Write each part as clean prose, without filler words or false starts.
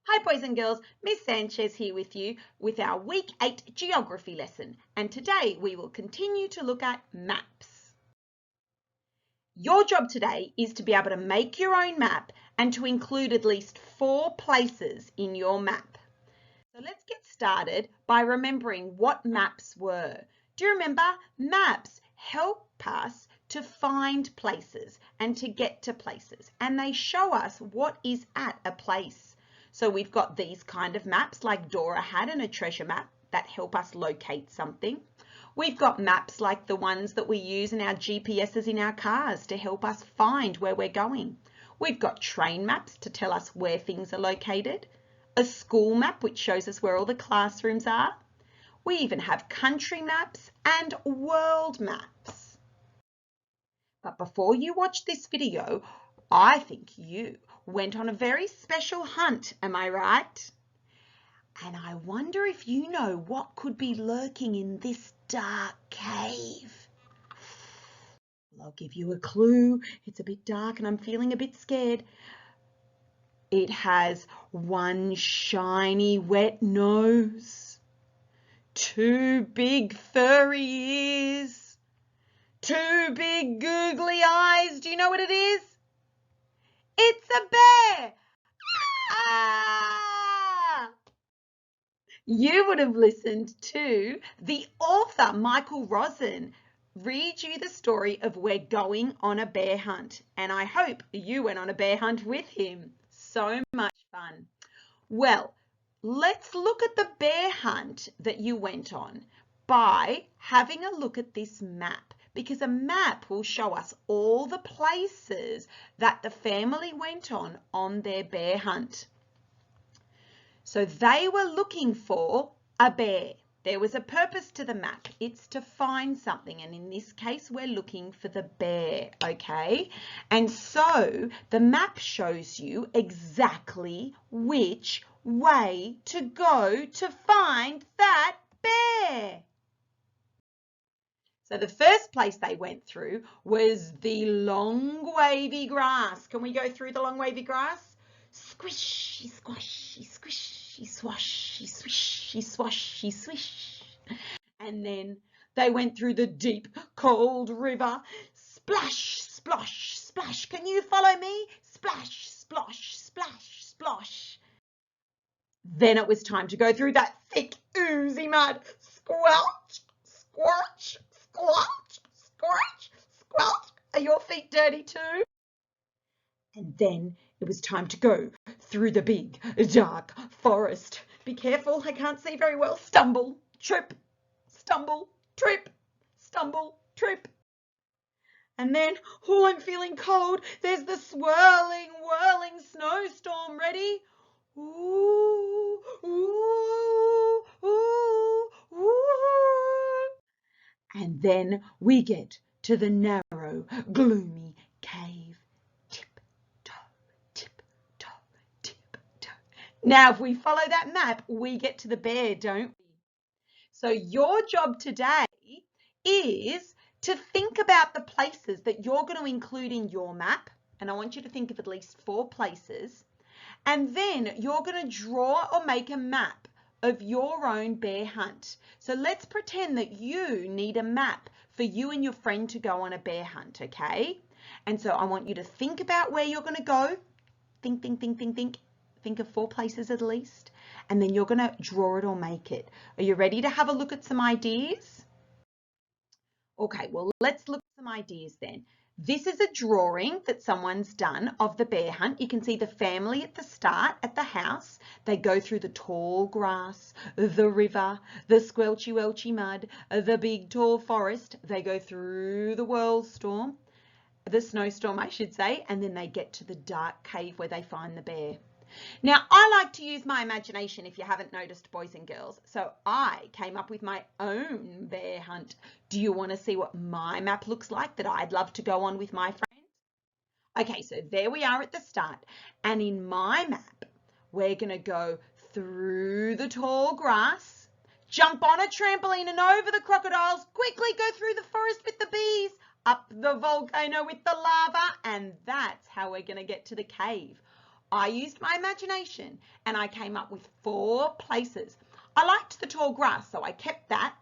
Hi boys and girls, Miss Sanchez here with you with our Week 8 Geography lesson, and today we will continue to look at maps. Your job today is to be able to make your own map and to include at least 4 places in your map. So let's get started by remembering what maps were. Do you remember? Maps help us to find places and to get to places, and they show us what is at a place. So we've got these kind of maps like Dora had and a treasure map that help us locate something. We've got maps like the ones that we use in our GPSs in our cars to help us find where we're going. We've got train maps to tell us where things are located. A school map which shows us where all the classrooms are. We even have country maps and world maps. But before you watch this video, I think you went on a very special hunt, am I right? And I wonder if you know what could be lurking in this dark cave. I'll give you a clue. It's a bit dark and I'm feeling a bit scared. It has one shiny wet nose, 2 big furry ears, 2 big googly eyes. Do you know what it is? It's a bear! Ah! You would have listened to the author, Michael Rosen, read you the story of We're Going on a Bear Hunt. And I hope you went on a bear hunt with him. So much fun. Well, let's look at the bear hunt that you went on by having a look at this map, because a map will show us all the places that the family went on their bear hunt. So they were looking for a bear. There was a purpose to the map. It's to find something, and in this case we're looking for the bear, okay? And so the map shows you exactly which way to go to find that bear. So the first place they went through was the long wavy grass. Can we go through the long wavy grass? Squishy, squashy, squishy, swashy, swishy, swashy, swish. And then they went through the deep, cold river. Splash, splosh, splash. Can you follow me? Splash, splosh, splash, splosh. Then it was time to go through that thick, oozy mud. Squelch, squelch, squelch, squelch, squelch. Are your feet dirty too? And then it was time to go through the big, dark forest. Be careful, I can't see very well. Stumble, trip, stumble, trip, stumble, trip. And then, oh, I'm feeling cold. There's the swirling, whirling snowstorm. Ready? Ooh, ooh, ooh, ooh. And then we get to the narrow, gloomy cave. Tip-toe, tip-toe, tip-toe. Now, if we follow that map, we get to the bear, don't we? So your job today is to think about the places that you're going to include in your map. And I want you to think of at least 4 places. And then you're going to draw or make a map of your own bear hunt. So let's pretend that you need a map for you and your friend to go on a bear hunt, okay? And so I want you to think about where you're going to go. Think. Think of 4 places at least. And then you're going to draw it or make it. Are you ready to have a look at some ideas? Okay, well, let's look at some ideas then. This is a drawing that someone's done of the bear hunt. You can see the family at the start at the house. They go through the tall grass, the river, the squelchy welchy mud, the big tall forest. They go through the whirlstorm, the snowstorm I should say, and then they get to the dark cave where they find the bear. Now, I like to use my imagination, if you haven't noticed, boys and girls. So I came up with my own bear hunt. Do you want to see what my map looks like that I'd love to go on with my friends? Okay, so there we are at the start. And in my map, we're going to go through the tall grass, jump on a trampoline and over the crocodiles, quickly go through the forest with the bees, up the volcano with the lava, and that's how we're going to get to the cave. I used my imagination and I came up with 4 places. I liked the tall grass, so I kept that.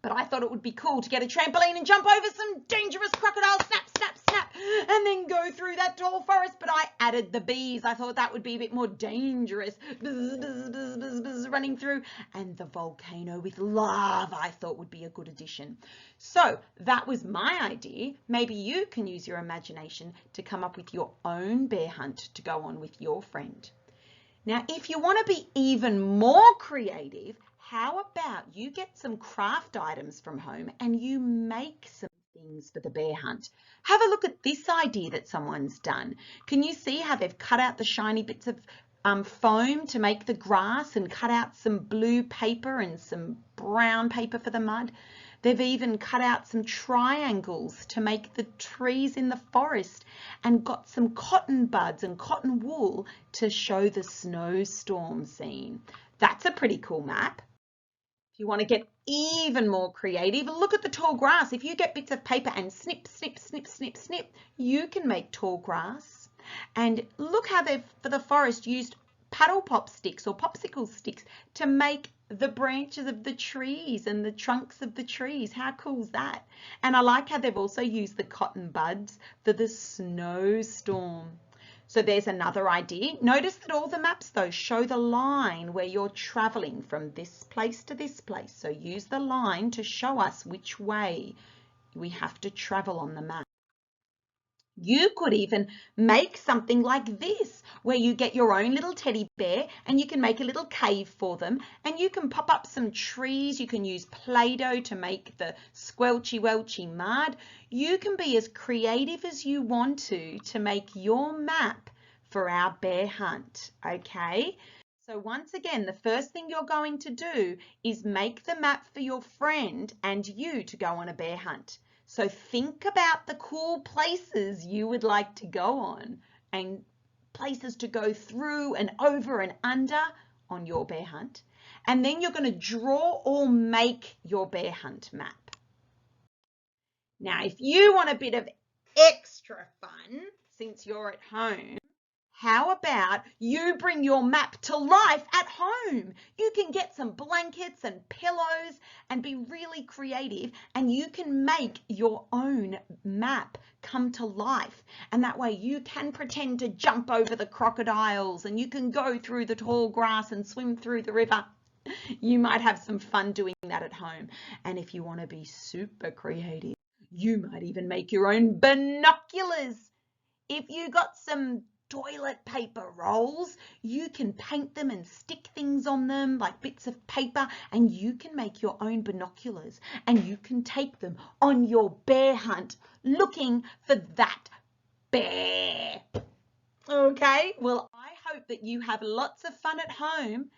But I thought it would be cool to get a trampoline and jump over some dangerous crocodiles, snap, snap, snap, and then go through that tall forest. But I added the bees. I thought that would be a bit more dangerous. Buzz, buzz, buzz, buzz, buzz, running through. And the volcano with lava I thought would be a good addition. So that was my idea. Maybe you can use your imagination to come up with your own bear hunt to go on with your friend. Now, if you want to be even more creative, how about you get some craft items from home and you make some things for the bear hunt? Have a look at this idea that someone's done. Can you see how they've cut out the shiny bits of foam to make the grass and cut out some blue paper and some brown paper for the mud? They've even cut out some triangles to make the trees in the forest and got some cotton buds and cotton wool to show the snowstorm scene. That's a pretty cool map. If you want to get even more creative, look at the tall grass. If you get bits of paper and snip, snip, snip, snip, snip, you can make tall grass. And look how they've, for the forest, used paddle pop sticks or popsicle sticks to make the branches of the trees and the trunks of the trees. How cool is that? And I like how they've also used the cotton buds for the snowstorm. So there's another idea. Notice that all the maps though show the line where you're traveling from this place to this place. So use the line to show us which way we have to travel on the map. You could even make something like this, where you get your own little teddy bear and you can make a little cave for them, and you can pop up some trees. You can use Play-Doh to make the squelchy welchy mud. You can be as creative as you want to make your map for our bear hunt, okay? So once again, the first thing you're going to do is make the map for your friend and you to go on a bear hunt. So think about the cool places you would like to go on and places to go through and over and under on your bear hunt. And then you're going to draw or make your bear hunt map. Now, if you want a bit of extra fun, since you're at home, how about you bring your map to life at home? You can get some blankets and pillows and be really creative, and you can make your own map come to life. And that way you can pretend to jump over the crocodiles and you can go through the tall grass and swim through the river. You might have some fun doing that at home. And if you want to be super creative, you might even make your own binoculars. If you got some toilet paper rolls, you can paint them and stick things on them like bits of paper, and you can make your own binoculars and you can take them on your bear hunt looking for that bear. Okay, well, I hope that you have lots of fun at home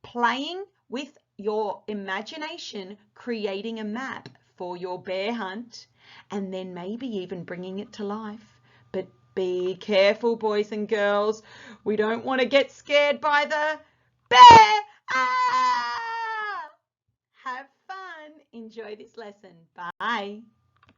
playing with your imagination, creating a map for your bear hunt, and then maybe even bringing it to life. But be careful, boys and girls. We don't want to get scared by the bear. Ah! Have fun. Enjoy this lesson. Bye.